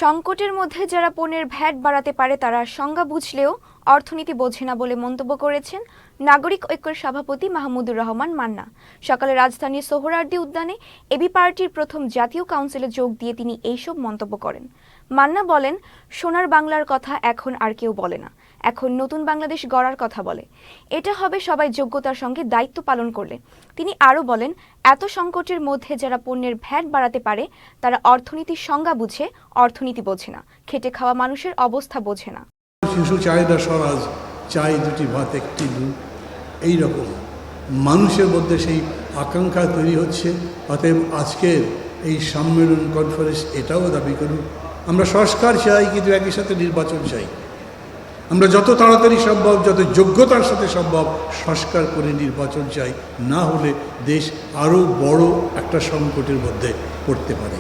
সংকটের মধ্যে যারা পণ্যের ভ্যাট বাড়াতে পারে তারা সংজ্ঞা বুঝলেও অর্থনীতি বোঝে না বলে মন্তব্য করেছেন নাগরিক ঐক্যের সভাপতি মাহমুদুর রহমান মান্না। সকালে রাজধানীর সোহরাওয়ার্দী উদ্যানে এবি পার্টির প্রথম জাতীয় কাউন্সিলে যোগ দিয়ে তিনি এইসব মন্তব্য করেন। মান্না বলেন, সোনার বাংলার কথা এখন আর কেউ বলে না, এখন নতুন বাংলাদেশ গড়ার কথা বলে। এটা হবে সবাই যোগ্যতার সঙ্গে দায়িত্ব পালন করলে। তিনি আরও বলেন, এত সংকটের মধ্যে যারা পণ্যের ভ্যাট বাড়াতে পারে তারা অর্থনীতির সংজ্ঞা বুঝে, অর্থনীতি বোঝে না, খেটে খাওয়া মানুষের অবস্থা বোঝে না। শিশু চাহিদা স্বরাজ, চাই দুটি ভাত একটি দুধ, এইরকম মানুষের মধ্যে সেই আকাঙ্ক্ষা তৈরি হচ্ছে। অতএব আজকের এই সম্মেলন কনফারেন্স এটাও দাবি করুন, আমরা সংস্কার চাই, কিন্তু একই সাথে নির্বাচন চাই। আমরা যত তাড়াতাড়ি সম্ভব, যত যোগ্যতার সাথে সম্ভব সংস্কার করে নির্বাচন চাই, না হলে দেশ আরও বড় একটা সংকটের মধ্যে পড়তে পারে।